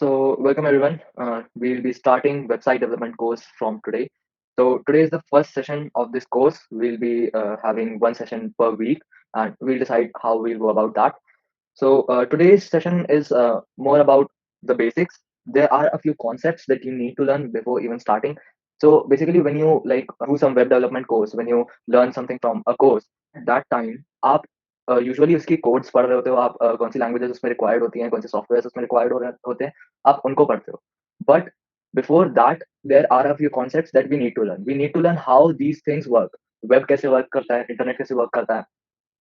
Welcome everyone. We'll be starting website development course from today. So today is the first session of this course. We'll be having one session per week, and we'll decide how we'll go about that. Today's session is more about the basics. There are a few concepts that you need to learn before even starting. So basically, when you like do some web development course, when you learn something from a course, at that time आप usually उसकी codes पढ़ रहे होते हो, आप कौन सी languages उसमें required होती हैं, कौन से सॉफ्टवेयर उसमें रिक्वायर्ड होते हैं, आप उनको पढ़ते हो. But before that there are a few concepts that we need to learn how these things work. Web कैसे वर्क करता है, इंटरनेट कैसे वर्क करता है,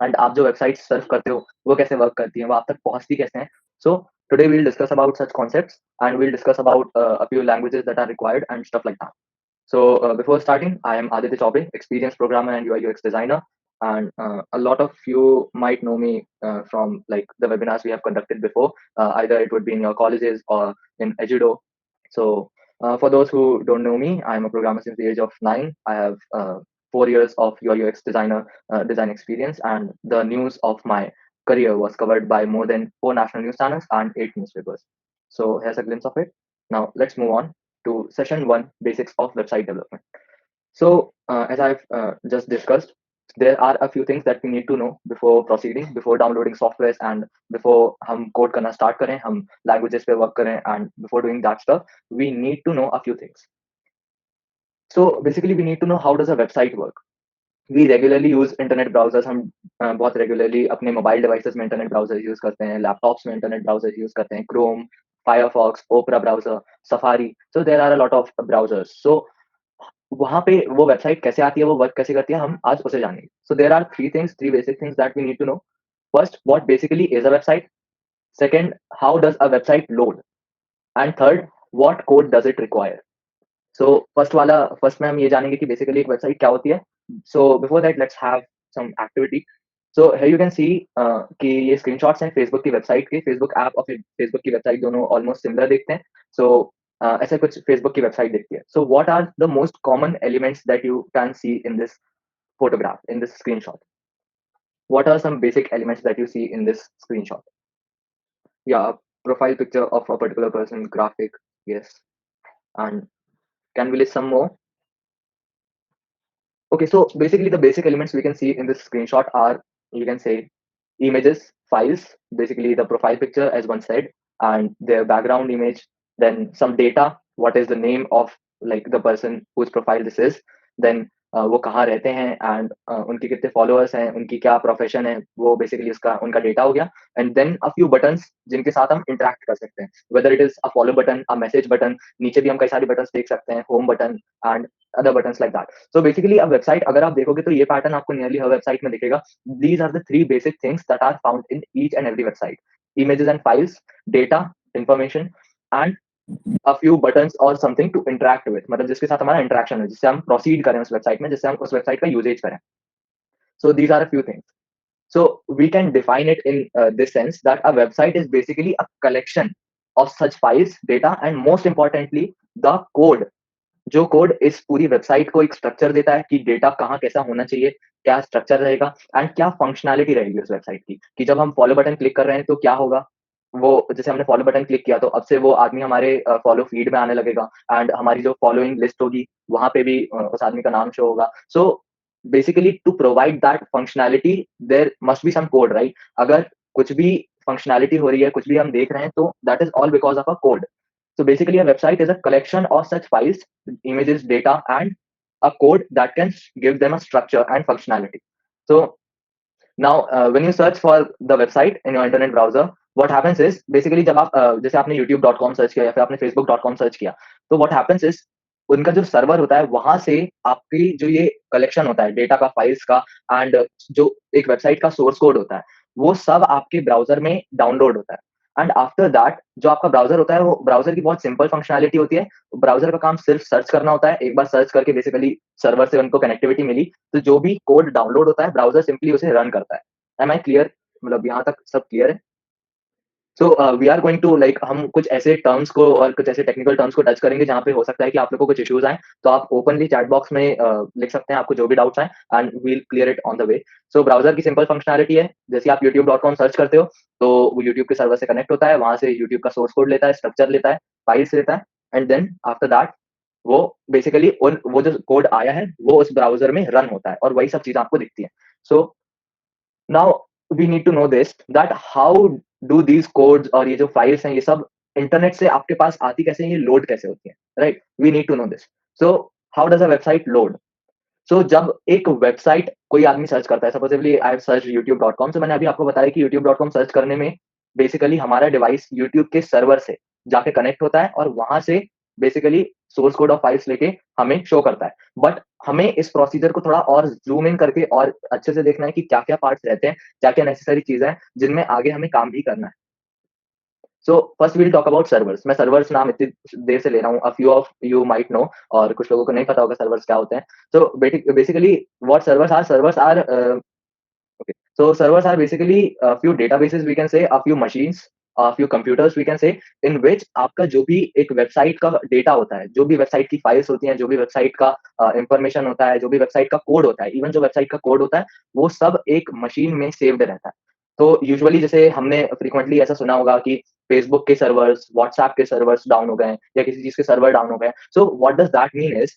एंड आप जो वेबसाइट सर्च करते हो वो कैसे वर्क करती है, वो आप तक पहुंचती कैसे हैं. So today we'll discuss about such concepts and we'll discuss about a few languages that are required and stuff like that. Before starting, I am Aditya Chaube, experienced programmer and UI/UX designer, and a lot of you might know me from like the webinars we have conducted before. Either it would be in your colleges or in Edudo. For those who don't know me, I am a programmer since the age of 9. I have 4 years of UI/UX designer design experience, and the news of my career was covered by more than 4 national news channels and 8 newspapers. So here's a glimpse of it. Now let's move on to session one, basics of website development. As I've just discussed, there are a few things that we need to know before proceeding, before downloading softwares, and before हम code करना start करें, हम languages पे work करें, and before doing that stuff, we need to know a few things. So basically, we need to know how does a website work. We regularly use internet browsers. हम बहुत regularly अपने mobile devices में internet browsers use करते हैं, laptops में internet browsers use करते हैं, Chrome, Firefox, Opera browser, Safari. So there are a lot of browsers. So वहाँ पे वो वेबसाइट कैसे आती है, वो वर्क कैसे करती है, हम आज उसे जानेंगे. So there are three basic things that we need to know. First, what basically is a website. Second, how does a website load. And third, what code does it require. So first में हम ये जानेंगे कि basically एक website क्या होती है. So before that let's have some activity. So here you can see कि ये स्क्रीनशॉट्स हैं फेसबुक की वेबसाइट के. फेसबुक ऐप और फेसबुक की वेबसाइट दोनों ऑलमोस्ट सिमिलर दिखते हैं. सो ऐसा कुछ फेसबुक की वेबसाइट दिखती है. So what are the most common elements that you can see in this photograph, in this screenshot? What are some basic elements that you see in this screenshot? Yeah, a profile picture of a particular person, graphic, yes. And can we list some more? Okay, so basically the basic elements we can see in this screenshot are, you can say, images, files, basically the profile picture as one said, and their background image, then some data, what is the name of like the person whose profile this is, then वो कहाँ रहते हैं and उनके कितने followers हैं, उनकी क्या profession है, वो बेसिकली उसका उनका डेटा हो गया. And then a few buttons जिनके साथ हम इंटरेक्ट कर सकते हैं, whether it is a follow button, a message button, नीचे भी हम कई सारे बटन्स देख सकते हैं, home button and other buttons like that. So basically a website अगर आप देखोगे तो ये पैटर्न आपको नियरली हर वेबसाइट में दिखेगा. These are the three basic things that are found in each and every website: images and files, data, information, and a few buttons or something to interact with. मतलब जिसके साथ हमारा interaction है, जिससे हम proceed करें उस वेबसाइट में, जिससे हम उस वेबसाइट का यूजेज करें. So these are a few things. So we can define it in this sense that a website is basically a collection of such files, data, and most importantly, the code. जो code इस पूरी website को एक structure देता है कि data कहाँ कैसा होना चाहिए, क्या स्ट्रक्चर रहेगा एंड क्या फंक्शनैलिटी रहेगी उस वेबसाइट की, कि जब हम फॉलो बटन क्लिक कर रहे हैं तो क्या होगा. वो जैसे हमने फॉलो बटन क्लिक किया तो अब से वो आदमी हमारे फॉलो फीड में आने लगेगा, एंड हमारी जो फॉलोइंग लिस्ट होगी वहां पे भी उस आदमी का नाम शो होगा. So basically to provide that functionality there must be some code, right. अगर कुछ भी फंक्शनैलिटी हो रही है, कुछ भी हम देख रहे हैं, तो that is all because of a code. So basically, a website is a collection of such files, images, data, and a code that can give them a structure and functionality. So now, when you search for the website in your internet browser, what happens is basically जब आप जैसे आपने youtube.com search किया या फिर आपने facebook.com search किया, तो what happens is उनका जो सर्वर होता है वहां से आपकी जो ये कलेक्शन होता है डेटा का, फाइल्स का, एंड जो एक वेबसाइट का सोर्स कोड होता है, वो सब आपके ब्राउजर में डाउनलोड होता है. एंड आफ्टर दैट जो आपका ब्राउजर होता है, वो ब्राउजर की बहुत सिंपल फंक्शनैलिटी होती है. ब्राउजर का काम सिर्फ सर्च करना होता है. एक बार सर्च करके बेसिकली सर्वर से उनको कनेक्टिविटी मिली, तो जो भी कोड डाउनलोड होता है ब्राउजर सिंपली उसे रन करता है. Am I clear? मतलब यहाँ तक सब क्लियर है? So we are going to like हम कुछ ऐसे टर्म्स को और कुछ ऐसे टेक्निकल टर्म्स को टच करेंगे जहाँ पे हो सकता है कि आप लोगों को कुछ इश्यूज आए, तो आप ओपनली चैट बॉक्स में लिख सकते हैं आपको जो भी डाउट्स आए, and we'll clear it on the way. So browser की सिंपल फंक्शनैलिटी है, जैसे आप यूट्यूब.com सर्च करते हो, तो वो यूट्यूब के सर्वर से कनेक्ट होता है, वहां से यूट्यूब का सोर्स कोड लेता है, स्ट्रक्चर लेता है, फाइल्स लेता है, एंड देन आफ्टर दैट वो बेसिकली उन वो जो कोड आया है वो उस ब्राउजर में रन होता है और वही सब चीजें आपको दिखती है। So now we need to know this that how do these codes और ये जो फाइल्स हैं ये सब इंटरनेट से आपके पास आती कैसे हैं, ये लोड कैसे होती है, right? We need to know this. So how does a website load? So जब एक वेबसाइट कोई आदमी सर्च करता है, सपोजेबली आई हैव सर्च यूट्यूब.com, तो मैंने अभी आपको बताया कि यूट्यूब.com सर्च करने में बेसिकली हमारा डिवाइस यूट्यूब के सर्वर से जाके कनेक्ट होता है और वहां से बेसिकली सोर्स कोड और फाइल्स लेके हमें शो करता है। बट हमें इस प्रोसीजर को थोड़ा और जूम इन करके और अच्छे से देखना है कि क्या क्या पार्ट्स रहते हैं, क्या क्या नेसेसरी चीजें हैं जिनमें आगे हमें काम भी करना है। So first we'll talk about servers. मैं सर्वर्स नाम इतनी देर से ले रहा हूँ, a few of you might know, और कुछ लोगों को नहीं पता होगा सर्वर्स क्या होते हैं। So basically what servers are okay. So servers are basically a few databases we can say, a few machines, a few computers we can say, in which आपका जो भी एक वेबसाइट का डेटा होता है, जो भी वेबसाइट की फाइल्स होती हैं, जो भी वेबसाइट का इंफॉर्मेशन होता है, जो भी वेबसाइट का कोड होता है, इवन जो वेबसाइट का कोड होता है, वो सब एक मशीन में सेव्ड रहता है। तो यूजुअली जैसे हमने फ्रीक्वेंटली ऐसा सुना होगा कि फेसबुक के सर्वर्स, व्हाट्सएप के सर्वर्स डाउन हो गए हैं या किसी चीज के सर्वर डाउन हो गए हैं। So what does that mean is,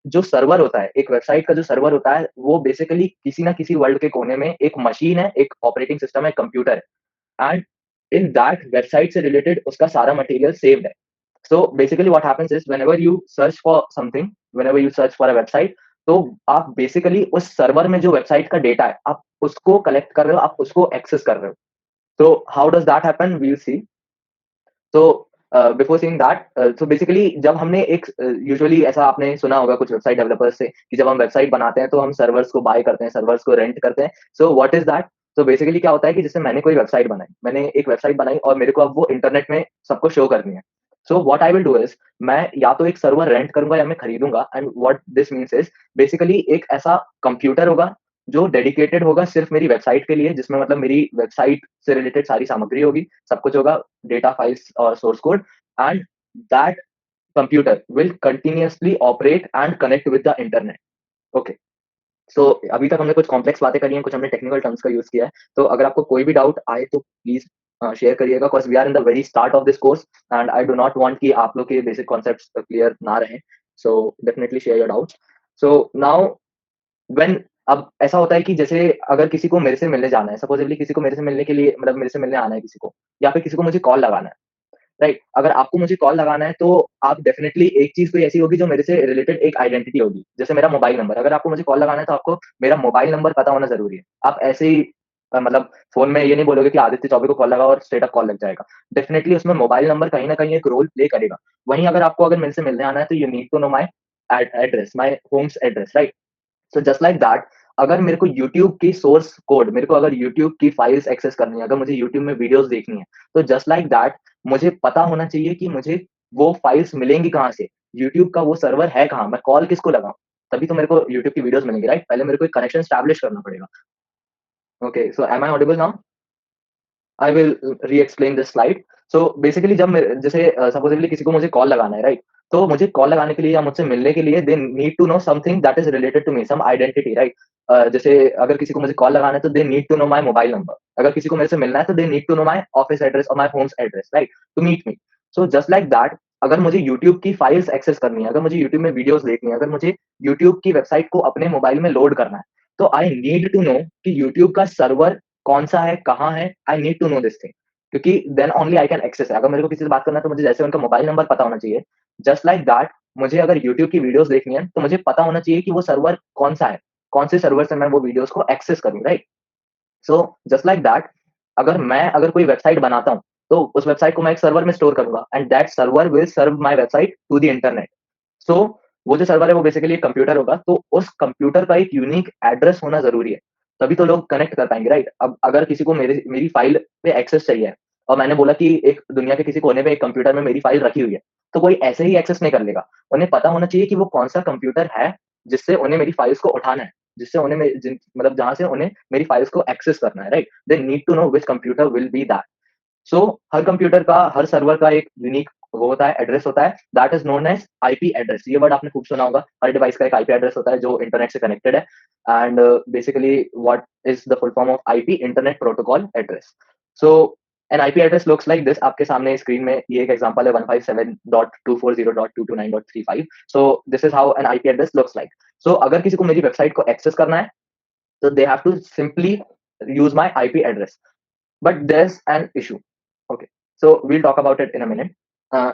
जो सर्वर होता है, एक वेबसाइट का जो सर्वर होता है, वो बेसिकली किसी ना किसी वर्ल्ड के कोने में एक मशीन है, एक ऑपरेटिंग सिस्टम है, कंप्यूटर है, एंड इन दैट वेबसाइट से रिलेटेड उसका सारा मटेरियल सेव्ड है। So basically what happens is whenever you search for something, whenever you search for a website, तो आप बेसिकली उस सर्वर में जो वेबसाइट का डेटा है, आप उसको कलेक्ट कर रहे हो, आप उसको एक्सेस कर रहे हो। तो how does that happen, we will see. तो before seeing that, so basically जब हमने एक यूजुअली ऐसा आपने सुना होगा कुछ वेबसाइट डेवलपर्स से कि जब हम वेबसाइट बनाते हैं तो हम सर्वर्स को बाय करते हैं, सर्वर्स को रेंट करते हैं। So what is that? तो बेसिकली क्या होता है कि जैसे मैंने कोई वेबसाइट बनाई, मैंने एक वेबसाइट बनाई और मेरे को अब वो इंटरनेट में सबको शो करनी है। So what I will do is, मैं या तो एक सर्वर रेंट करूंगा या मैं खरीदूंगा, and what this means is basically एक ऐसा कंप्यूटर होगा जो डेडिकेटेड होगा सिर्फ मेरी वेबसाइट के लिए, जिसमें मतलब मेरी वेबसाइट से रिलेटेड सारी सामग्री होगी, सब कुछ होगा, डेटा फाइल्स और source code, and that computer will continuously operate and connect with the internet. Okay. सो अभी तक हमने कुछ कॉम्प्लेक्स बातें करी हैं, कुछ हमने टेक्निकल टर्म्स का यूज किया है। तो अगर आपको कोई भी डाउट आए तो प्लीज शेयर करिएगा, because we are in the very start of this course, and I do not want कि आप लोग के बेसिक कॉन्सेप्ट्स क्लियर ना रहे। So definitely share your doubts. So now when, अब ऐसा होता है कि जैसे अगर किसी को मेरे से मिलने जाना है, सपोजिटली किसी को मेरे से मिलने के लिए, मतलब मेरे से मिलने आना है किसी को, या फिर किसी को मुझे कॉल लगाना है, राइट? अगर आपको मुझे कॉल लगाना है तो आप डेफिनेटली एक चीज कोई ऐसी होगी जो मेरे से रिलेटेड एक आइडेंटिटी होगी, जैसे मेरा मोबाइल नंबर। अगर आपको मुझे कॉल लगाना है तो आपको मेरा मोबाइल नंबर पता होना जरूरी है। आप ऐसे ही मतलब फोन में ये नहीं बोलोगे कि आदित्य चौबे को कॉल लगा और स्ट्रेट अप कॉल लग जाएगा। डेफिनेटली उसमें मोबाइल नंबर कहीं ना कहीं एक रोल प्ले करेगा। वहीं अगर आपको अगर मेरे से मिलने आना है तो you need to know my address, my homes address, right? So just like that, अगर मेरे को यूट्यूब की सोर्स कोड, मेरे को अगर यूट्यूब की फाइल्स एक्सेस करनी है, अगर मुझे यूट्यूब में वीडियोस देखनी है, तो जस्ट लाइक दैट मुझे पता होना चाहिए कि मुझे वो फाइल्स मिलेंगी कहाँ से, यूट्यूब का वो सर्वर है कहाँ, मैं कॉल किसको लगाऊं, तभी तो मेरे को यूट्यूब की वीडियोस मिलेंगी, राइट? पहले मेरे को एक कनेक्शन स्टैब्लिश करना पड़ेगा। Okay, so am I audible now? I will re-explain this slide. So basically जब मैं जैसे सपोज़िबली किसी को मुझे कॉल लगाना है, राइट? तो मुझे कॉल लगाने के लिए या मुझसे मिलने के लिए they need to know something that is related to me, some identity, right? जैसे अगर किसी को मुझे कॉल लगाना है तो they need to know my mobile number. अगर किसी को मेरे से मिलना है तो they need to know my office address और my homes address, right? To meet me. So just like that, अगर मुझे यूट्यूब की फाइल्स एक्सेस करनी है, अगर मुझे यूट्यूब में वीडियोज़ देखनी है, अगर मुझे यूट्यूब की वेबसाइट को अपने मोबाइल में लोड करना है, तो आई नीड टू नो कि यूट्यूब का सर्वर कौन-सा है, कहाँ है? I need to know this thing. क्योंकि then only I can access है। अगर मेरे को किसी से बात करना है तो मुझे जैसे उनका मोबाइल नंबर पता होना चाहिए, जस्ट लाइक दैट मुझे अगर यूट्यूब की वीडियोज़ देखनी है, तो मुझे पता होना चाहिए कि वो सर्वर कौन-सा है, कौन से सर्वर से मैं वो वीडियोज़ को एक्सेस करूँ, right? So just like that, अगर कोई वेबसाइट बनाता हूँ, तो उस वेबसाइट को मैं एक सर्वर में स्टोर करूँगा, and that server will serve my website to the internet. So वो जो सर्वर है वो बेसिकली एक कंप्यूटर होगा, तो उस कंप्यूटर का एक यूनिक एड्रेस होना ज़रूरी है, तभी तो लोग कनेक्ट कर पाएँगे, राइट? अब अगर किसी को मेरी फ़ाइल पे एक्सेस चाहिए और मैंने बोला कि एक दुनिया के किसी कोने में एक कंप्यूटर में मेरी फ़ाइल रखी हुई है, तो कोई ऐसे ही एक्सेस नहीं कर लेगा। उन्हें पता होना चाहिए कि वो कौन-सा कंप्यूटर है, जिससे उन्हें मेरी फ़ाइल्स को उठाना है, जिससे उन्हें मे जिन मतलब जहाँ से उन्हें मेरी फ़ाइल्स को एक्सेस करना है, right? They need to know which computer will be that. So हर कंप्यूटर का, हर सर्वर का एक यूनिक वो होता है, एड्रेस होता है, that is known as IP address. ये वर्ड आपने खूब सुना होगा। हर डिवाइस का एक आईपी एड्रेस होता है जो इंटरनेट से कनेक्टेड है। And basically what is the full form of IP? Internet protocol address. So an IP address looks like this. आपके सामने स्क्रीन में ये एक एग्जांपल है, 157.240.229.35। So this is how an IP address looks like. So अगर किसी को मेरी वेबसाइट को एक्सेस करना है, तो they have to simply use my IP address. But there's an issue. Okay, so we'll talk about it in a minute.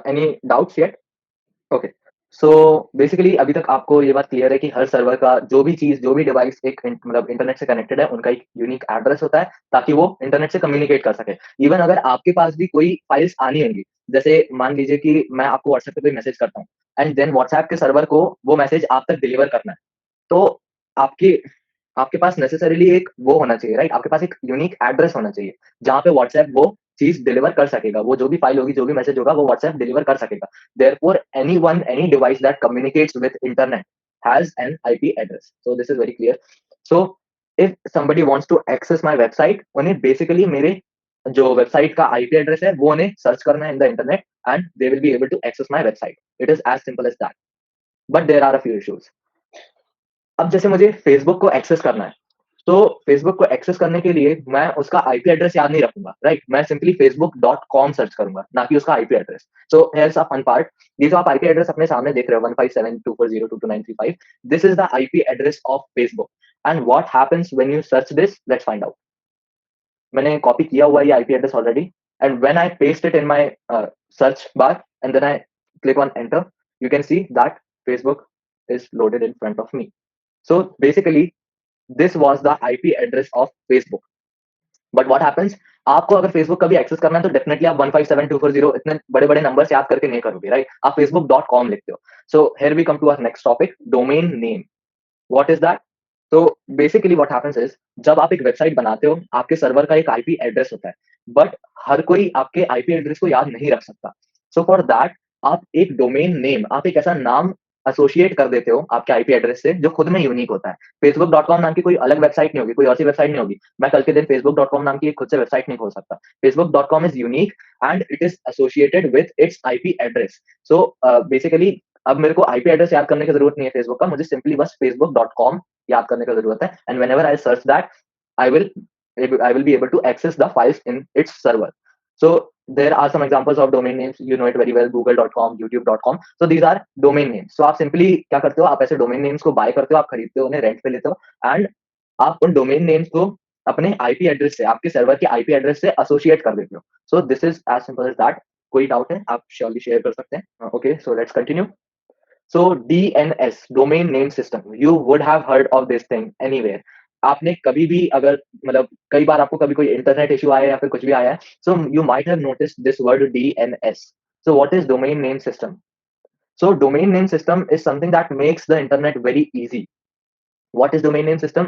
Any doubts yet? Okay. So basically अभी तक आपको ये बात क्लियर है कि हर सर्वर का जो भी चीज, जो भी डिवाइस एक मतलब इंटरनेट से कनेक्टेड है, उनका एक यूनिक एड्रेस होता है ताकि वो इंटरनेट से कम्युनिकेट कर सके। इवन अगर आपके पास भी कोई फाइल्स आनी होंगी, जैसे मान लीजिए कि मैं आपको व्हाट्सएप पे कोई मैसेज करता हूँ, एंड देन व्हाट्सएप के सर्वर को वो मैसेज आप तक डिलीवर करना है, तो आपके आपके पास नेसेसरीली एक वो होना चाहिए, राइट? आपके पास एक यूनिक एड्रेस होना चाहिए जहाँ पे व्हाट्सएप वो चीज डिलीवर कर सकेगा। वो जो भी फाइल होगी, जो भी मैसेज होगा, वो व्हाट्सएप डिलीवर कर सकेगा। Therefore anyone, any device that communicates with internet has an IP address. So this is very clear. So if somebody wants to access my website, उन्हें बेसिकली मेरे जो वेबसाइट का आईपी एड्रेस है वो उन्हें search करना है in the internet, and they will be able to access my website. It is as simple as that. But there are a few issues. अब जैसे मुझे फेसबुक को एक्सेस करना है, तो फेसबुक को एक्सेस करने के लिए मैं उसका आईपी एड्रेस याद नहीं रखूंगा, राइट? मैं सिंपली facebook.com सर्च करूंगा, ना कि उसका IP address. So here's a fun part. ये जो आप आईपी एड्रेस अपने सामने देख रहे हो, 157.240.22935, this is the IP address of Facebook. And what happens when you search this? Let's find out. मैंने कॉपी किया हुआ ये IP address already, and when I paste it in my search bar and then I click on enter, you can see that Facebook is loaded in front of me. So basically, this was the IP address of Facebook. But what happens? आपको अगर Facebook कभी access करना है, तो definitely आप 157.240 इतने बड़े बड़े नंबर याद करके नहीं करोगे, राइट? आप facebook.com लिखते हो। So here we come to our next topic, domain name. What is that? तो बेसिकली व्हाट हैपेंस इज, जब आप एक वेबसाइट बनाते हो, आपके सर्वर का एक आईपी एड्रेस होता है, बट हर कोई आपके आईपी एड्रेस को याद नहीं रख सकता। सो फॉर दैट, आप एक डोमेन नेम, आप एक ऐसा नाम एसोसिएट कर देते हो आपके आईपी एड्रेस से जो खुद में यूनिक होता है। facebook.com नाम की कोई अलग वेबसाइट नहीं होगी, कोई और सी वेबसाइट नहीं होगी। मैं कल के दिन facebook.com नाम की एक खुद से वेबसाइट नहीं खोल सकता। facebook.com is unique and it is associated with its IP address. So basically अब मेरे को आईपी एड्रेस याद करने की जरूरत नहीं है फेसबुक का, मुझे सिंपली बस facebook.com याद करने का जरूरत है। And whenever I search that, I will I will be able to access the files in its server. So there are some examples of domain names. You know it very well, google.com, youtube.com. So these are domain names. So आप simply क्या करते हो, आप ऐसे domain names को buy करते हो, आप खरीदते हो, उन्हें रेंट पे लेते हो, एंड आप उन domain names को अपने आईपी एड्रेस से, आपके सर्वर के आईपी एड्रेस से एसोसिएट कर देते हो। So this is as simple as that. कोई डाउट है आप श्योरली शेयर कर सकते हैं। Okay, so let's continue. So DNS, domain name system, you would have heard of this thing anywhere. आपने कभी भी अगर मतलब कई बार आपको कभी कोई इंटरनेट इशू आया या फिर कुछ भी आया है, so you might have noticed this word DNS. So what is domain name system? So domain name system is something that makes the internet very easy. What is domain name system?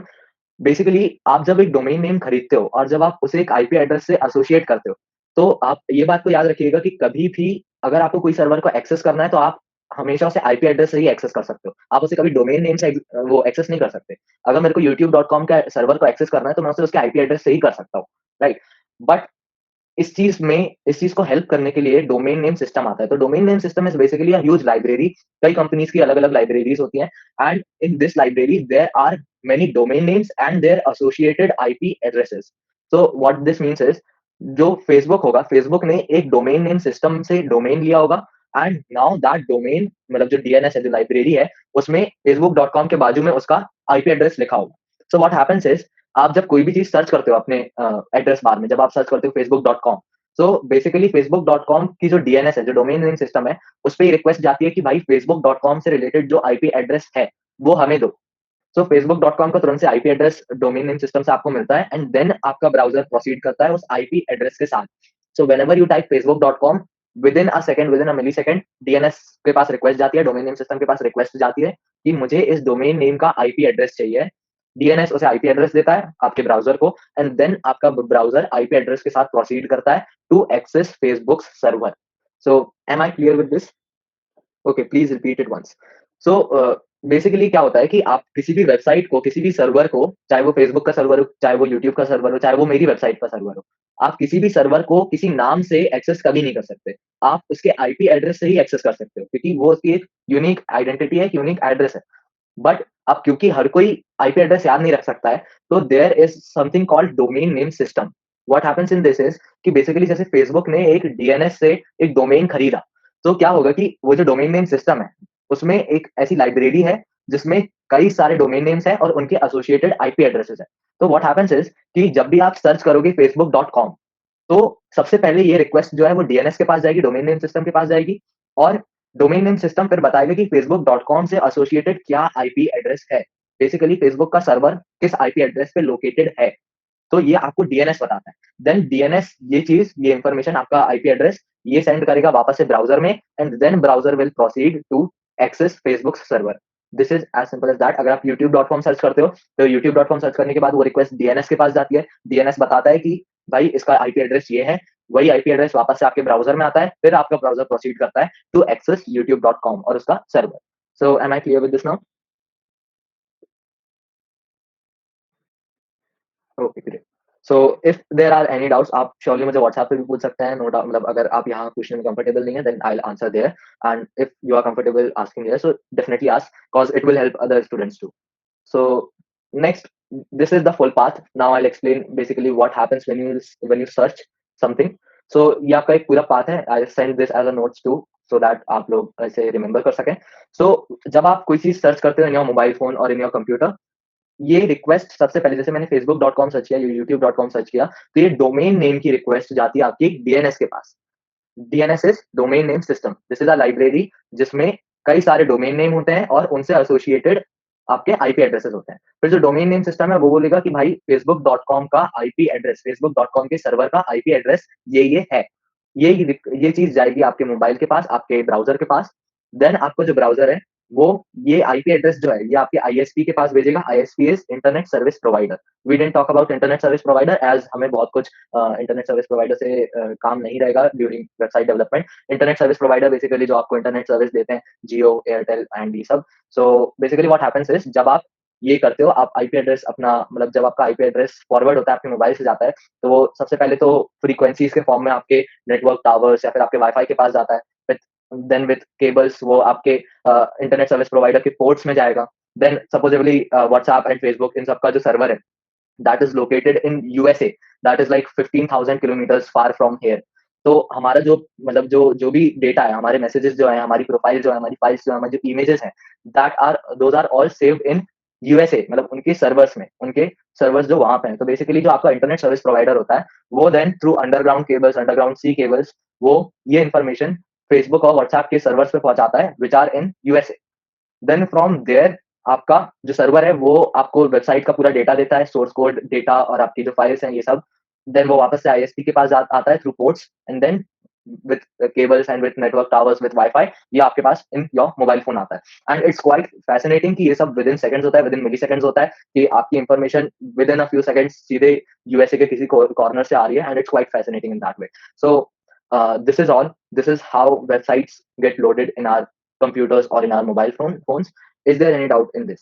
Basically आप जब एक domain name खरीदते हो और जब आप उसे एक आईपी एड्रेस से एसोसिएट करते हो, तो आप ये बात को याद रखिएगा कि कभी भी अगर आपको कोई सर्वर को एक्सेस करना है, तो आप हमेशा उसे आईपी एड्रेस से ही एक्सेस कर सकते हो। आप उसे कभी डोमेन नेम से वो एक्सेस नहीं कर सकते। अगर मेरे को youtube.com का सर्वर को एक्सेस करना है, तो मैं उसे उसके आईपी एड्रेस से ही कर सकता हूँ, राइट? बट इस चीज को हेल्प करने के लिए डोमेन नेम सिस्टम आता है। तो domain name system is basically a huge library. कई कंपनीज की अलग अलग लाइब्रेरीज होती हैं, and in this library there are many domain names and their associated IP addresses. So what this means is, जो फेसबुक होगा, फेसबुक ने एक डोमेन नेम सिस्टम से डोमेन लिया होगा, एंड नाउ दैट डोमेन मतलब जो डीएनएस है, जो लाइब्रेरी है, उसमें facebook.com के बाजू में उसका आईपी एड्रेस लिखा होगा। सो व्हाट हैपेंस इज, आप जब कोई भी चीज सर्च करते हो अपने एड्रेस बार में, जब आप सर्च करते हो facebook.com, सो बेसिकली facebook.com की जो डीएनएस है, जो डोमेन नेम सिस्टम है, उस पर रिक्वेस्ट जाती है कि भाई facebook.com से रिलेटेड जो आईपी एड्रेस है वो हमें दो। सो facebook.com का तुरंत से IP address domain name system से आपको मिलता है, एंड देन आपका ब्राउजर प्रोसीड करता है उस आईपी एड्रेस के साथ। So whenever you type facebook.com, within a second, within a millisecond, DNS के पास रिक्वेस्ट जाती है, डोमेन नेम सिस्टम के पास रिक्वेस्ट जाती है कि मुझे इस डोमेन नेम का आईपी एड्रेस चाहिए। डीएनएस उसे आईपी एड्रेस देता है आपके ब्राउजर को, एंड देन आपका ब्राउजर आईपी एड्रेस के साथ प्रोसीड करता है to access Facebook server. So am I clear with this? Okay, please repeat it once. So basically क्या होता है कि आप किसी भी वेबसाइट को, किसी भी सर्वर को, चाहे वो फेसबुक का सर्वर हो, चाहे वो यूट्यूब का सर्वर हो, चाहे वो मेरी वेबसाइट का सर्वर हो, आप किसी भी सर्वर को किसी नाम से एक्सेस कभी नहीं कर सकते। आप उसके आईपी एड्रेस से ही एक्सेस कर सकते हो, क्योंकि वो उसकी एक यूनिक आइडेंटिटी है, एक यूनिक एड्रेस है। बट अब क्योंकि हर कोई आईपी एड्रेस याद नहीं रख सकता है, तो there is something called domain name system. What happens in this is कि बेसिकली जैसे फेसबुक ने एक डीएनएस से एक डोमेन खरीदा, तो क्या होगा कि वो जो डोमेन नेम सिस्टम है, उसमें एक ऐसी लाइब्रेरी है जिसमें कई सारे डोमेन नेम्स हैं और उनके एसोसिएटेड आईपी एड्रेसेस हैं। तो व्हाट हैपेंस इज कि जब भी आप सर्च करोगे facebook.com, तो सबसे पहले ये रिक्वेस्ट जो है वो डीएनएस के पास जाएगी, डोमेन नेम सिस्टम के पास जाएगी, और डोमेन नेम सिस्टम फिर बताएगा कि facebook.com से एसोसिएटेड क्या आईपी एड्रेस है। बेसिकली फेसबुक का सर्वर किस आईपी एड्रेस पे लोकेटेड है, तो ये आपको डीएनएस बताता है। देन डीएनएस ये चीज, ये इंफॉर्मेशन, आपका आईपी एड्रेस ये सेंड करेगा वापस से ब्राउजर में, and then browser will proceed to access Facebook server. This is as simple as that. अगर आप youtube.com सर्च करते हो, तो youtube.com सर्च करने के बाद वो रिक्वेस्ट डीएनएस के पास जाती है। डीएनएस बताता है कि भाई इसका आईपी एड्रेस ये है, वही आईपी एड्रेस वापस से आपके ब्राउजर में आता है, फिर आपका ब्राउजर प्रोसीड करता है टू एक्सेस youtube.com और उसका सर्वर। So am I clear with this now? Okay great. So if there are any doubts, आप श्योरली मुझे व्हाट्सएप पे भी पूछ सकते हैं। नो डाउट, मतलब अगर आप यहाँ पूछने में कंफर्टेबल नहीं है, then I will answer there. And if you are comfortable asking there, so definitely ask, because it will help other students too. So next, this is the full path. Now I'll explain basically what happens when you search something. So ये आपका एक पूरा path है। I'll send this as a notes too, so that आप लोग ऐसे remember कर सकें। So जब आप कोई चीज सर्च करते हो इन योर मोबाइल फोन और इन योर कंप्यूटर, ये रिक्वेस्ट सबसे पहले, जैसे मैंने facebook.com सर्च किया, youtube.com सर्च किया, तो ये डोमेन नेम की रिक्वेस्ट जाती है आपकी डीएनएस के पास। DNS is domain name system. This is a library जिसमें कई सारे डोमेन नेम होते हैं और उनसे एसोसिएटेड आपके आईपी एड्रेसेस होते हैं। फिर जो डोमेन नेम सिस्टम है वो बोलेगा कि भाई facebook.com का आईपी एड्रेस, facebook.com के सर्वर का आईपी एड्रेस ये है। ये चीज जाएगी आपके मोबाइल के पास, आपके ब्राउजर के पास। देन आपका जो ब्राउजर है वो ये आईपी एड्रेस जो है ये आपके आईएसपी के पास भेजेगा। ISP is internet service provider. We didn't talk about internet service provider, as हमें बहुत कुछ इंटरनेट सर्विस प्रोवाइडर से काम नहीं रहेगा during website development. Internet service provider basically जो आपको इंटरनेट सर्विस देते हैं, जियो, एयरटेल एंड ये सब। सो बेसिकली व्हाट हैपेंस इज, जब आप ये करते हो, आप आईपी एड्रेस अपना, मतलब जब आपका आईपी एड्रेस फॉरवर्ड होता है आपके मोबाइल से जाता है, तो वो सबसे पहले तो फ्रीक्वेंसीज के फॉर्म में आपके नेटवर्क टावर्स या फिर आपके वाईफाई के पास जाता है। देन विथ केबल्स वो आपके इंटरनेट सर्विस प्रोवाइडर के पोर्ट्स में जाएगा। देन सपोजेबली व्हाट्सएप एंड फेसबुक, इन सबका जो सर्वर है, that is located in USA, that is like 15,000 kilometre far from here. तो हमारा जो, मतलब जो भी डेटा है, हमारे मैसेजेस जो है, हमारी प्रोफाइल जो है, हमारी फाइल्स जो है, हमारी जो इमेजेस हैं, that are those are all saved in USA, मतलब उनके सर्वर्स में, उनके सर्वर्स जो वहां पे हैं। तो बेसिकली जो आपका इंटरनेट सर्विस प्रोवाइडर होता है, वो then through underground cables, underground sea cables, वो ये इन्फॉर्मेशन फेसबुक और व्हाट्सएप के सर्वर्स पे पहुंचाता है, which are in USA. Then from there आपका जो सर्वर है वो आपको वेबसाइट का पूरा डेटा देता है, सोर्स कोड डेटा और आपकी जो फाइल्स हैं ये सब। देन वो वापस से आईएसपी के पास आता है through ports, and then with cables and with network towers with wifi, ये आपके पास इन योर मोबाइल फोन आता है। एंड इट्स क्वाइट फैसिनेटिंग कि ये सब विद इन सेकंड्स होता है, विद इन मिली सेकंड्स होता है, कि आपकी information with in a few seconds सीधे यूएसए के किसी कॉर्नर से आ रही है, and it's quite fascinating in that way. So this is all. This is how websites get loaded in our computers or in our mobile phones. Is there any doubt in this?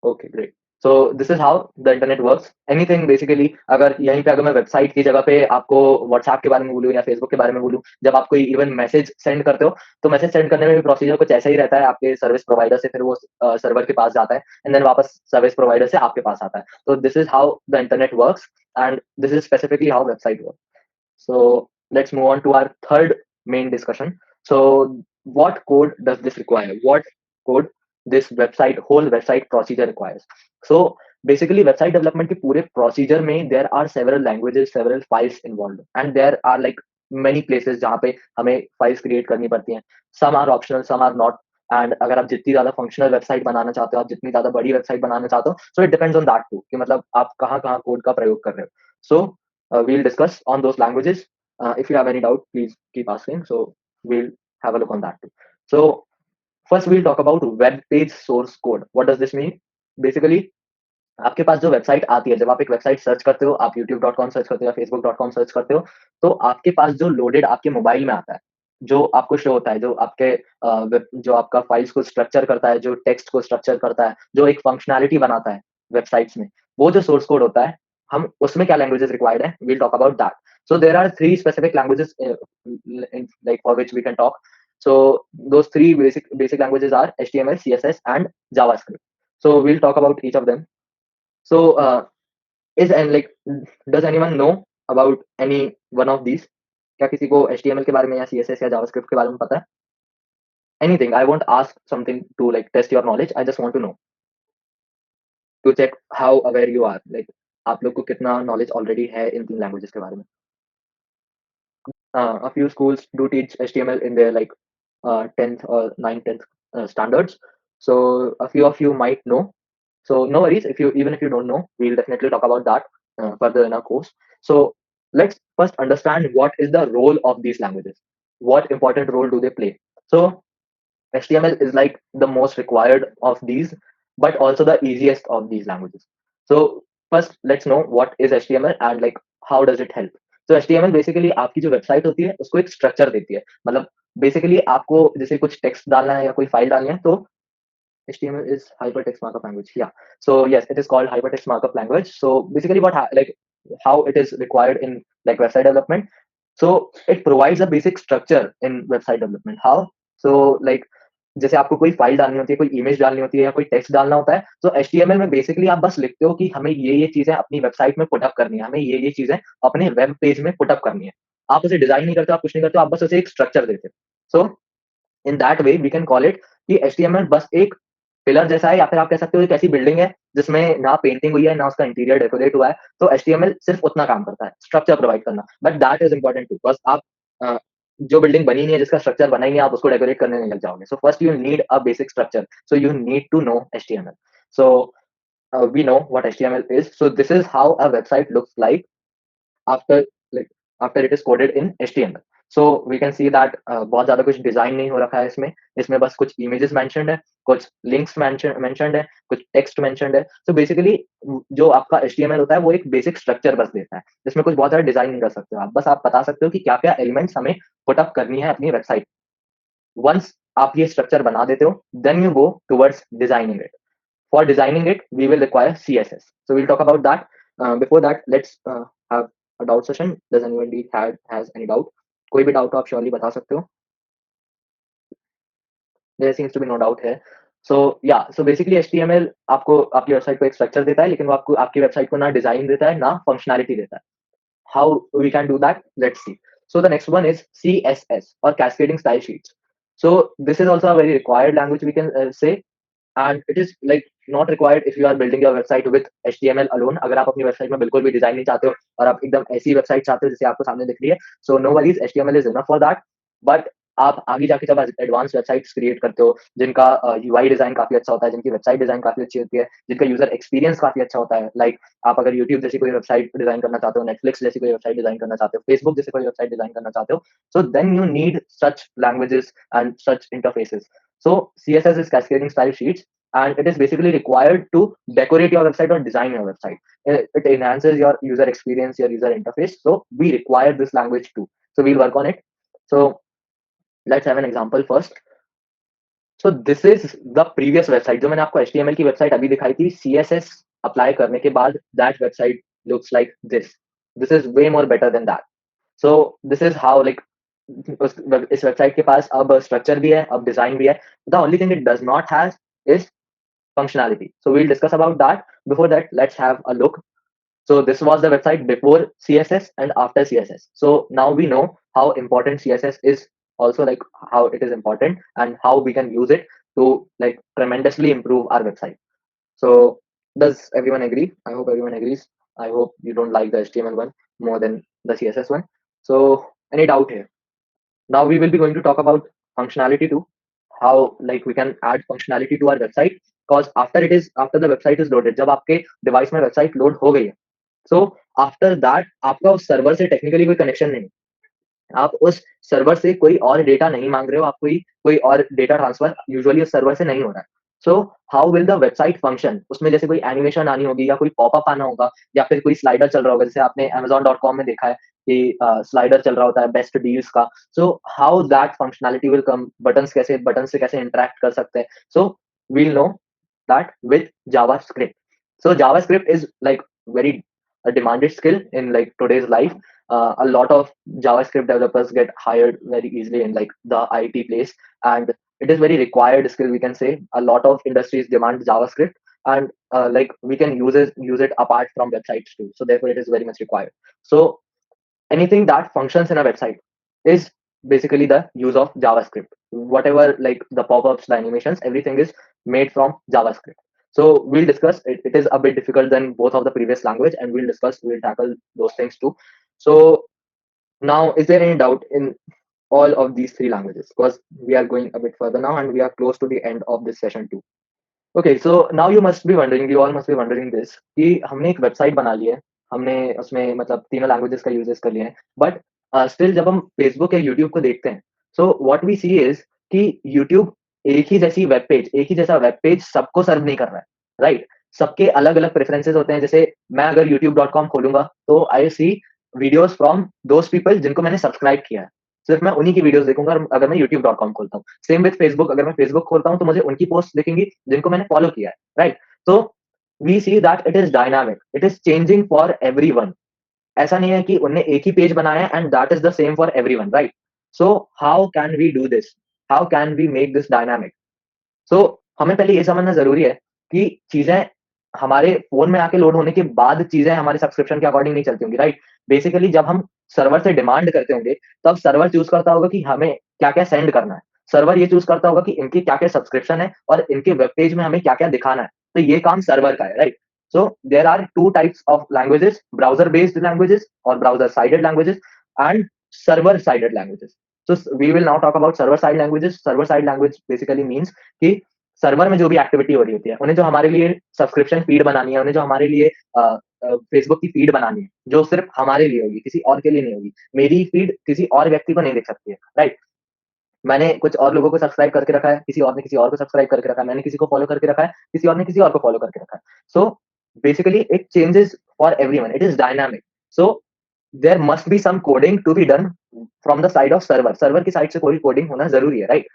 Okay, great. So this is how the internet works. Anything basically, अगर यहीं पे, अगर मैं website की जगह पे आपको WhatsApp के बारे में बोलूँ या फेसबुक के बारे में बोलूँ, जब आप कोई इवन मैसेज सेंड करते हो, तो मैसेज सेंड करने में भी प्रोसीजर कुछ ऐसा ही रहता है। आपके सर्विस प्रोवाइडर से फिर वो सर्वर के पास जाता है, एंड देन वापस सर्विस प्रोवाइडर से आपके पास आता है। तो this is how the internet works, and this is specifically how website works. So let's move on to our third main discussion. So what code does this require? What code this website, whole website procedure requires? So basically website development के पूरे procedure में there are several languages, several files involved, and there are like many places जहाँ पे हमें files create करनी पड़ती हैं. Some are optional, some are not. And अगर आप जितनी ज्यादा फंक्शनल वेबसाइट बनाना चाहते हो, आप जितनी ज्यादा बड़ी वेबसाइट बनाना चाहते हो, so it depends on that too, कि मतलब आप कहाँ कहाँ कोड का प्रयोग कर रहे हो. सो we'll discuss on those languages. If you have any doubt, please keep asking. So we'll have a look on that too. So first we'll talk about web page source code. What does this mean? Basically, आपके पास जो website आती है, जब आप एक website search करते हो, आप youtube.com सर्च करते हो या facebook.com सर्च करते हो, तो आपके पास जो लोडेड आपके मोबाइल में आता है, जो आपको शो होता है, जो आपके जो आपका फाइल्स को स्ट्रक्चर करता है, जो टेक्स्ट को स्ट्रक्चर करता है, जो एक फंक्शनैलिटी बनाता है वेबसाइट्स में, वो जो सोर्स कोड होता है, हम उसमें क्या लैंग्वेजेस रिक्वायर्ड है, we'll talk about that. So there are 3 specific languages like for which we can talk. So those three basic languages are HTML, CSS, and JavaScript. So we'll talk about each of them. So is and like does anyone know about any one of these? क्या किसी को HTML के बारे में या CSS या JavaScript के बारे में पता है? Anything. I won't ask something to like test your knowledge. I just want to know to check how aware you are. Like आप लोग को कितना knowledge already है इन तीन languages के बारे में? A few schools do teach HTML in their like 10th or 9th, 10th standards. So a few of you might know. So no worries if you even if you don't know, we'll definitely talk about that further in our course. So let's first understand what is the role of these languages. What important role do they play? So HTML is like the most required of these, but also the easiest of these languages. So first, let's know what is HTML and like how does it help. So HTML basically आपकी जो website होती है उसको एक structure देती है, मतलब basically आपको जैसे कुछ टेक्स्ट डालना है या कोई फाइल डालनी है तो HTML is hypertext markup language. Yeah. So yes, it is called hypertext markup language. So basically, like how it is required in like website development. So it provides a basic structure in website development. How? So like जैसे आपको कोई file डालनी होती है, कोई image डालनी होती है या कोई टेक्स्ट डालना होता है, तो HTML में बेसिकली आप बस लिखते हो कि हमें ये चीजें अपनी वेबसाइट में पुट अप करनी है, हमें ये चीजें अपने वेब पेज में पुट अप करनी है। आप उसे डिजाइन नहीं करते हो, आप कुछ नहीं करते हो, आप बस उसे एक स्ट्रक्चर देते हो। So in that way we can call it कि HTML बस एक पिलर जैसा है, या फिर आप कह सकते हो एक ऐसी बिल्डिंग है जिसमें ना पेंटिंग हुई है ना उसका इंटीरियर डेकोरेट हुआ है, तो HTML सिर्फ उतना काम करता है, स्ट्रक्चर प्रोवाइड करना। But that is important too, बस आप अ, जो बिल्डिंग बनी नहीं है, जिसका स्ट्रक्चर बना ही नहीं है, आप उसको डेकोरेट करने नहीं लग जाओगे। So first you need a basic structure, so you need to know HTML। सो we know what HTML is, so this is how a website looks like after like after it is coded in HTML. So we can see that बहुत ज्यादा कुछ design नहीं हो रखा है इसमें, इसमें बस कुछ इमेजेस मेंशन्ड है, कुछ लिंक्स मेंशन्ड है, कुछ टेक्स्ट मेंशन्ड है। सो बेसिकली जो आपका HTML होता है वो एक बेसिक स्ट्रक्चर बस देता है, जिसमें कुछ बहुत ज्यादा डिजाइन नहीं कर सकते हो आप, बस आप बता सकते हो कि क्या क्या एलिमेंट्स हमें पुट अप करनी है अपनी वेबसाइट। वंस आप ये स्ट्रक्चर बना देते हो, then you go towards designing it. For designing it, we will require CSS. So we'll talk about that. Before that, let's have a doubt session. Does anybody has any doubt? कोई भी doubt हो आप surely बता सकते हो। There seems to be no doubt here. So yeah, so basically HTML आपको आपकी website को एक स्ट्रक्चर देता है, लेकिन वो आपको आपकी वेबसाइट को ना डिजाइन देता है ना फंक्शनैलिटी देता है। How we can do that? Let's see. So the next one is CSS or cascading style sheets. So this is also a very required language, we can say, and it is like not required if you are building your website with HTML alone। अगर आप अपनी website में बिल्कुल भी design नहीं चाहते हो और आप एकदम ऐसी वेबसाइट चाहते हो जैसे आपको सामने दिख रही है, so no worries, HTML is enough for that. But आप आगे जाके जब एडवांस वेबसाइट्स क्रिएट करते हो, जिनका यूआई डिजाइन काफी अच्छा होता है, जिनकी वेबसाइट डिजाइन काफी अच्छी होती है, जिनका यूजर एक्सपीरियंस काफी अच्छा होता है, लाइक आप अगर यूट्यूब जैसी कोई वेबसाइट डिजाइन करना चाहते हो, नेटफ्लिक्स जैसी कोई वेबसाइट डिजाइन करना चाहते हो, फेसबुक जैसी कोई वेबसाइट डिजाइन करना चाहते हो, so then you need such languages and such interfaces. So CSS is cascading style sheets, and it is basically required to decorate your website or design your website. It enhances your user experience, your user interface. So we require this language too. So we'll work on it. So let's have an example first. So this is the previous website जो मैंने आपको HTML की website अभी दिखाई थी, CSS apply करने के बाद that website looks like this. This is way more better than that. So this is how like इस वेबसाइट के पास अब स्ट्रक्चर भी है, अब डिजाइन भी है। The only thing it does not have is functionality. So we'll discuss about that. Before that, let's have a look. So this was the website before CSS and after CSS. So now we know how important CSS is, also like how it is important and how we can use it to like tremendously improve our website. So does everyone agree? I hope everyone agrees. I hope you don't like the HTML one more than the CSS one. So any doubt here? Now we will be going to talk about functionality too, how like we can add functionality to our website, because after the website is loaded, जब आपके device में website load हो गई है, so after that आपका उस server से technically कोई कनेक्शन नहीं, आप उस सर्वर से कोई और डेटा नहीं मांग रहे हो, आप कोई और डेटा ट्रांसफर यूजुअली उस सर्वर से नहीं हो रहा है। So how will the website function, उसमें जैसे कोई एनिमेशन आनी होगी या कोई पॉपअप आना होगा या फिर कोई स्लाइडर चल रहा होगा, जैसे आपने Amazon.com में देखा है कि स्लाइडर चल रहा होता है बेस्ट डील्स का. So how that functionality will come, button से कैसे इंटरेक्ट कर सकते हैं. So we'll know that with JavaScript. So JavaScript is like very a demanded skill in like today's life. A lot of JavaScript developers get hired very easily in like the IT place, and it is very required skill. We can say a lot of industries demand JavaScript, and like we can use it apart from websites too. So therefore, it is very much required. So anything that functions in a website is basically the use of JavaScript. Whatever like the pop-ups, the animations, everything is made from JavaScript. So we'll discuss it. It is a bit difficult than both of the previous language, and we'll tackle those things too. So now, is there any doubt in all of these three languages? Because we are going a bit further now, and we are close to the end of this session too. Okay, so now you must be wondering, you all must be wondering this, कि हमने एक website बना ली है, हमने उसमें मतलब तीनों languages का यूजेस कर लिए हैं, बट स्टिल जब हम फेसबुक या यूट्यूब को देखते हैं, so what we see is कि यूट्यूब एक ही जैसी वेब पेज, एक ही जैसा वेब पेज सबको सर्व नहीं कर रहा है, राइट? सबके अलग अलग प्रेफरेंसेस होते हैं. जैसे मैं अगर youtube.com खोलूंगा तो आई सी वीडियोस फ्रॉम दोज पीपल जिनको मैंने सब्सक्राइब किया है. सिर्फ मैं उन्हीं की वीडियोस देखूंगा अगर मैं youtube.com खोलता हूँ. सेम विद फेसबुक, अगर मैं फेसबुक खोलता हूँ तो मुझे उनकी पोस्ट दिखेंगी जिनको मैंने फॉलो किया है, राइट? तो we see that it is dynamic, it is changing for everyone. ऐसा नहीं है कि उन्होंने एक ही पेज बनाया है and that is the same for everyone, right? So how can we do this, how can we make this dynamic? So हमें पहले ये समझना जरूरी है कि चीजें हमारे फोन में आके लोड होने के बाद चीजें हमारे सब्सक्रिप्शन के अकॉर्डिंग नहीं चलती होंगी, राइट? बेसिकली जब हम सर्वर से डिमांड करते होंगे, तब सर्वर चूज करता होगा कि हमें क्या क्या सेंड करना है. सर्वर ये चूज करता होगा कि इनकी क्या क्या सब्सक्रिप्शन है और इनके वेब पेज में हमें क्या क्या दिखाना है. तो ये काम सर्वर का है, right? So there are two types of languages, browser based languages और browser sided languages, and server sided languages. So we will now talk about server side languages. Server side language basically means कि server में जो भी activity हो रही होती है, उन्हें जो हमारे लिए सब्सक्रिप्शन फीड बनानी है, उन्हें जो हमारे लिए फेसबुक की फीड बनानी है, जो सिर्फ हमारे लिए होगी, किसी और के लिए नहीं होगी. मेरी फीड किसी और व्यक्ति को नहीं देख सकती है, राइट? मैंने कुछ और लोगों को सब्सक्राइब करके रखा है, किसी और ने किसी और को सब्सक्राइब करके रखा है, मैंने किसी को फॉलो करके रखा है, किसी और ने किसी और को फॉलो करके रखा है. So basically it changes for everyone, it is dynamic. So there must be some coding to be done from the side of server. Server की साइड से कोई कोडिंग होना जरूरी है, right?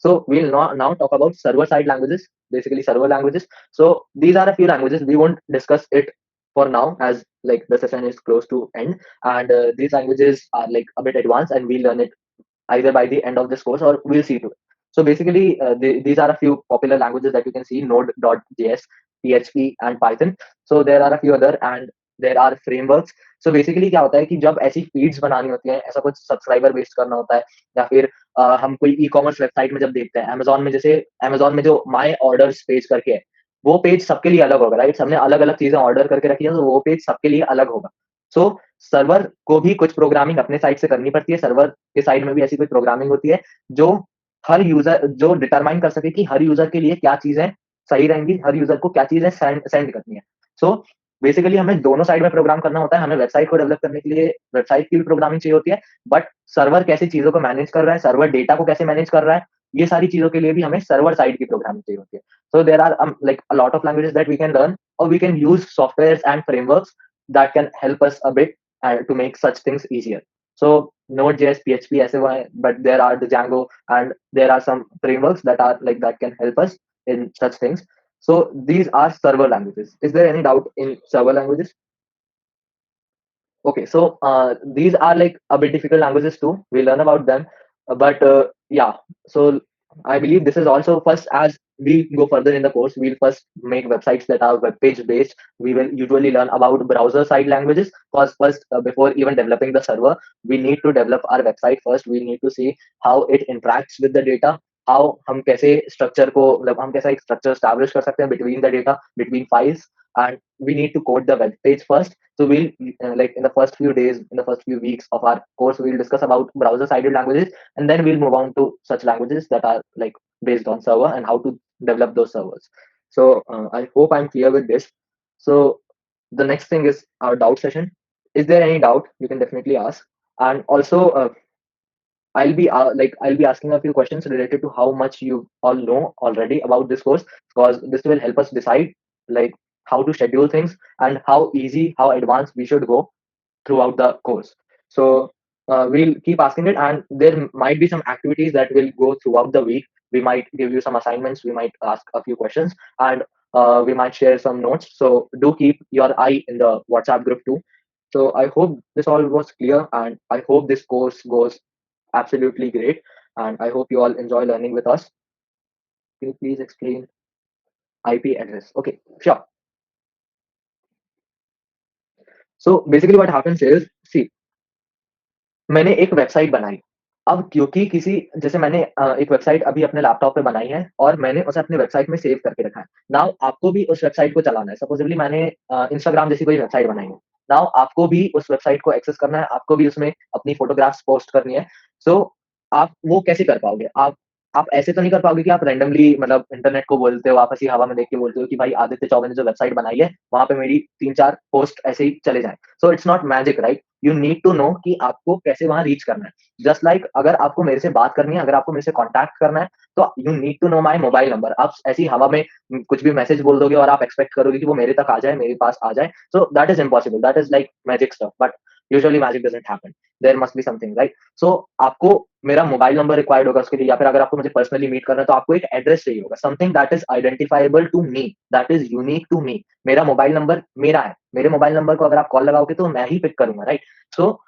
So we'll now talk about server side languages, basically server languages. So these are a few languages. We won't discuss it for now as like the session is close to end, and these languages are like a bit advanced, and we'll learn it either by the end of this course or we'll see to it. So basically, these are a few popular languages that you can see: Node.js, PHP, and Python. So there are a few other, and there are frameworks. So basically क्या होता है कि जब ऐसी feeds बनानी होती हैं, ऐसा कुछ सब्सक्राइबर बेस्ड करना होता है, या फिर हम कोई ई कॉमर्स वेबसाइट में जब देखते हैं, अमेजोन में, जैसे अमेजोन में जो माई ऑर्डर्स पेज करके है, वो पेज सबके लिए अलग होगा, राइट? सबने अलग अलग चीजें ऑर्डर करके रखी है, तो वो पेज सबके लिए अलग होगा. सो सर्वर को भी कुछ प्रोग्रामिंग अपने साइड से करनी पड़ती है. सर्वर के साइड में भी ऐसी कोई प्रोग्रामिंग होती है जो हर यूजर, जो डिटरमाइन कर सके कि हर यूजर के लिए क्या चीजें सही रहेंगी, हर यूजर को क्या चीजें सेंड सेंड करनी है. सो बेसिकली हमें दोनों साइड में प्रोग्राम करना होता है. हमें वेबसाइट को डेवलप करने के लिए वेबसाइट की भी प्रोग्रामिंग चाहिए होती है, बट सर्वर कैसी चीजों को मैनेज कर रहा है, सर्वर डेटा को कैसे मैनेज कर रहा है, ये सारी चीजों के लिए भी हमें सर्वर साइड की प्रोग्रामिंग चाहिए होती है. So there are like a lot of languages that we can learn, or we can use softwares and frameworks that can help us a bit to make such things easier. So Node.js, PHP, ऐसे हुआ है, but there are the Django, and there are some frameworks that are like that can help us in such things. So these are server languages. Is there any doubt in server languages? Okay, so these are like a bit difficult languages too. We learn about them, but yeah. So I believe this is also first, as we go further in the course, we'll first make websites that are web page based. We will usually learn about browser side languages, because first, before even developing the server, we need to develop our website first. We need to see how it interacts with the data, how हम कैसे structure को, मतलब हम कैसा एक structure establish कर सकते हैं between the data, between files, and we need to code the web page first. So we'll like in the first few days, in the first few weeks of our course, we'll discuss about browser-sided languages, and then we'll move on to such languages that are like based on server and how to develop those servers. So I hope I'm clear with this. So the next thing is our doubt session. Is there any doubt? You can definitely ask. And also, I'll be asking a few questions related to how much you all know already about this course, because this will help us decide like how to schedule things and how easy, how advanced we should go throughout the course. So we'll keep asking it, and there might be some activities that will go throughout the week. We might give you some assignments, we might ask a few questions, and we might share some notes. So do keep your eye in the WhatsApp group too. So I hope this all was clear, and I hope this course goes absolutely great. And I hope you all enjoy learning with us. Can you please explain IP address? Okay, sure. So basically, what happens is, see, मैंने एक website बनाई। अब क्योंकि किसी जैसे मैंने एक website अभी अपने लैपटॉप पे बनाई है और मैंने उसे अपने वेबसाइट में सेव करके रखा है। नाउ आपको भी उस वेबसाइट को चलाना है। सपोज़िबली मैंने इंस्टाग्राम जैसी कोई वेबसाइट बनाई है। नाउ आपको भी उस वेबसाइट को एक्सेस करना है, आपको भी उसमें अपनी फ़ोटोग्राफ्स पोस्ट करनी है। सो आप वो कैसे कर पाओगे? आप ऐसे तो नहीं कर पाओगे कि आप रैंडमली मतलब इंटरनेट को बोलते हो, आप ऐसी हवा में देख के बोलते हो कि भाई आदित्य चौबे ने जो वेबसाइट बनाई है, वहाँ पे मेरी 3-4 पोस्ट ऐसे ही चले जाएँ। So it's not magic right? You need to know कि आपको कैसे वहाँ रीच करना है। जस्ट लाइक अगर आपको मेरे से बात करनी है, अगर आपको मेरे से कॉन्टैक्ट करना है, तो you need to know my mobile number. आप ऐसी हवा में कुछ भी मैसेज बोल दोगे और आप एक्सपेक्ट करोगे कि वो मेरे तक आ जाए, मेरे पास आ जाए, so that is impossible, that is like magic stuff, but usually magic doesn't happen. There must be something right? So आपको मेरा मोबाइल नंबर रिक्वायर्ड होगा उसके लिए, या फिर अगर आपको मुझे पर्सनली मीट करना है, तो आपको एक एड्रेस चाहिए होगा, something that is identifiable to me, that is unique to me. मेरा मोबाइल नंबर मेरा है, मेरे मोबाइल नंबर को अगर आप कॉल लगाओगे तो मैं ही पिक करूँगा, right? So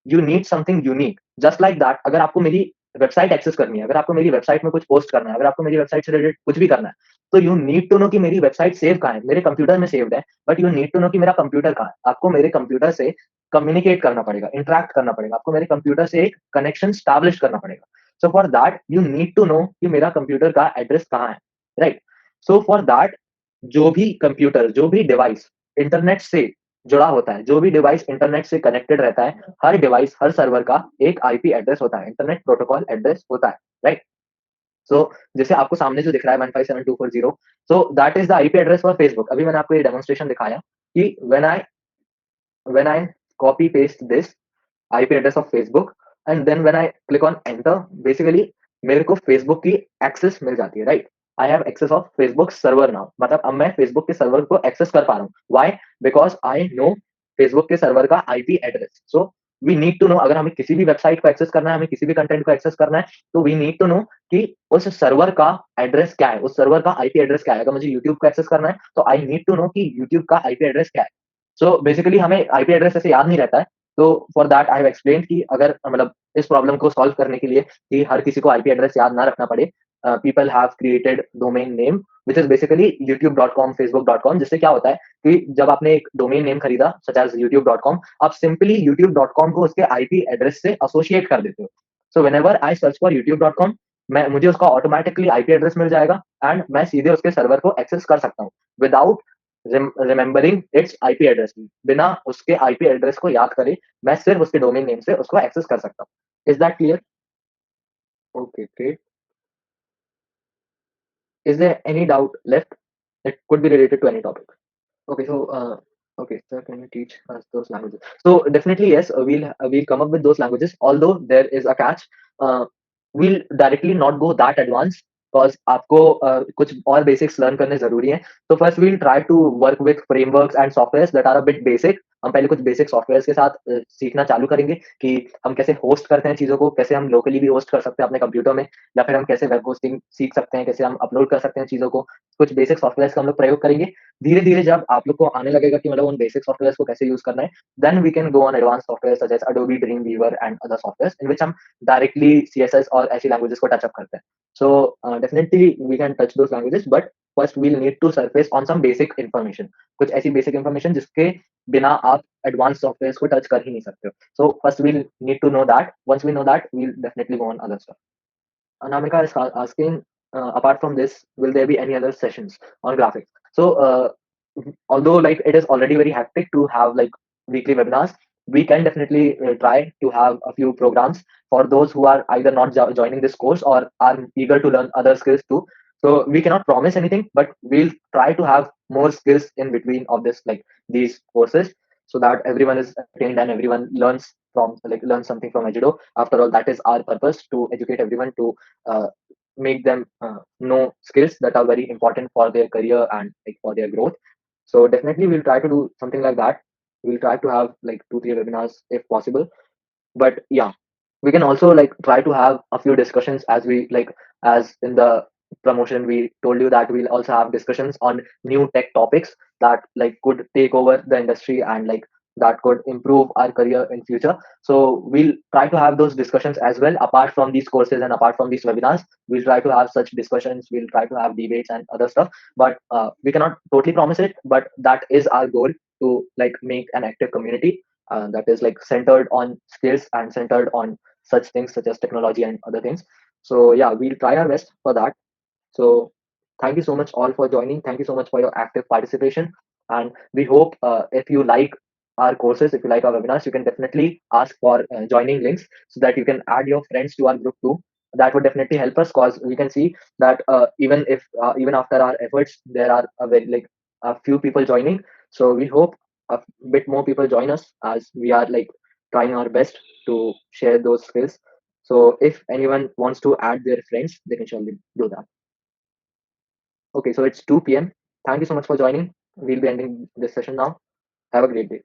you need something unique just like that. अगर आपको मेरी वेबसाइट एक्सेस करनी है, अगर आपको मेरी वेबसाइट में कुछ पोस्ट करना है, अगर आपको मेरी वेबसाइट से रिलेटेड कुछ भी करना है, तो यू नीड टू नो कि मेरी वेबसाइट सेव कहाँ है। मेरे कंप्यूटर में सेव्ड है, but you need to know कि मेरा कंप्यूटर कहाँ है। आपको मेरे कंप्यूटर से कम्युनिकेट करना पड़ेगा, इंटरैक्ट करना पड़ेगा, आपको मेरे कंप्यूटर से एक कनेक्शन स्टैब्लिश करना पड़ेगा। So for that you need to know कि मेरा कंप्यूटर का एड्रेस कहाँ है, राइट? सो फॉर दैट जो भी कंप्यूटर, जो भी डिवाइस इंटरनेट से जुड़ा होता है, जो भी डिवाइस इंटरनेट से कनेक्टेड रहता है, हर डिवाइस, हर सर्वर का एक आईपी एड्रेस होता है, इंटरनेट प्रोटोकॉल एड्रेस होता है, राइट? सो जैसे आपको सामने जो दिख रहा है 157.240, so that is the IP address for Facebook. अभी मैंने आपको ये डेमोंस्ट्रेशन दिखाया कि when I copy paste this IP address of Facebook and then when I click on enter, basically मेरे को फेसबुक की एक्सेस मिल जाती है, right? I have access of Facebook server now, मतलब अब मैं फेसबुक के सर्वर को एक्सेस कर पा रहा हूँ। Why? Because I know Facebook के सर्वर का IP address. So we need to know, अगर हमें किसी भी वेबसाइट को एक्सेस करना है, हमें किसी भी कंटेंट को एक्सेस करना है, तो वी नीड टू नो कि उस सर्वर का एड्रेस क्या है, उस सर्वर का आईपी एड्रेस क्या है। अगर मुझे यूट्यूब को एक्सेस करना है, तो आई नीड टू नो कि यूट्यूब का आईपी एड्रेस क्या है। सो बेसिकली हमें आईपी एड्रेस ऐसे याद नहीं रहता है। तो for that I have explained कि अगर मतलब इस प्रॉब्लम को सॉल्व करने के लिए कि हर किसी को आईपी एड्रेस याद ना रखना पड़े, people have created domain name which is basically youtube.com, facebook.com, जिससे क्या होता है कि जब आपने एक डोमेन नेम खरीदा सच एज़ youtube.com, आप सिंपली youtube.com को उसके आईपी एड्रेस से एसोसिएट कर देते हो। So whenever I search for youtube.com, मैं मुझे उसका ऑटोमैटिकली आईपी एड्रेस मिल जाएगा एंड मैं सीधे उसके सर्वर को एक्सेस कर सकता हूँ without remembering it's IP address. बिना उसके आईपी एड्रेस को याद करे, मैं सिर्फ उसके डोमेन नेम से उसको एक्सेस कर सकता हूँ। Is that clear? Okay, great. Is there any doubt left? It could be related to any topic. Okay, so okay, sir, can you teach us those languages? So definitely yes, we'll come up with those languages. Although there is a catch, uh, we'll directly not go that advanced because आपको कुछ और basics learn करने ज़रूरी हैं. So first we'll try to work with frameworks and softwares that are a bit basic. हम पहले कुछ basic softwares के साथ सीखना चालू करेंगे कि हम कैसे होस्ट करते हैं चीज़ों को, कैसे हम लोकली भी होस्ट कर सकते हैं अपने कंप्यूटर में, या फिर हम कैसे वेब होस्टिंग सीख सकते हैं, कैसे हम अपलोड कर सकते हैं चीज़ों को। कुछ बेसिक सॉफ्टवेयर्स का हम लोग प्रयोग करेंगे। धीरे-धीरे जब आप लोग को आने लगेगा कि मतलब उन बेसिक सॉफ्टवेयर्स को कैसे यूज़ करना है, then we can go on advanced software such as Adobe Dreamweaver and other softwares in which हम डायरेक्टली सीएसएस और ऐसी लैंग्वेजेस को टच अप करते हैं। So definitely we can touch those languages, but first we will need to surface on some basic information. कुछ ऐसी basic information जिसके बिना आप एडवांस्ड सॉफ्टवेयर्स को टच कर ही नहीं सकते हो। So first we will need to know that, once we know that, we will definitely go on other stuff. Anamika is asking, apart from this, will there be any other sessions on graphics? So, although like it is already very hectic to have like weekly webinars, we can definitely try to have a few programs for those who are either not joining this course or are eager to learn other skills too. So we cannot promise anything, but we'll try to have more skills in between of this like these courses, so that everyone is attained and everyone learns from like learn something from Ejido. After all, that is our purpose, to educate everyone, to uh, make them know skills that are very important for their career and like for their growth. So definitely we'll try to do something like that. We'll try to have like 2-3 webinars if possible. But yeah, we can also like try to have a few discussions, as we like, as in the promotion we told you that we'll also have discussions on new tech topics that like could take over the industry and like that could improve our career in future. So we'll try to have those discussions as well. Apart from these courses and apart from these webinars, we'll try to have such discussions, we'll try to have debates and other stuff. But we cannot totally promise it, but that is our goal, to like make an active community that is like centered on skills and centered on such things such as technology and other things. So yeah, we'll try our best for that. So thank you so much all for joining. Thank you so much for your active participation. And we hope if you like our courses, if you like our webinars, you can definitely ask for joining links so that you can add your friends to our group too. That would definitely help us, because we can see that even if even after our efforts, there are a very like a few people joining. So we hope a bit more people join us, as we are like trying our best to share those skills. So if anyone wants to add their friends, they can surely do that. Okay, so it's 2 p.m. Thank you so much for joining. We'll be ending this session now. Have a great day.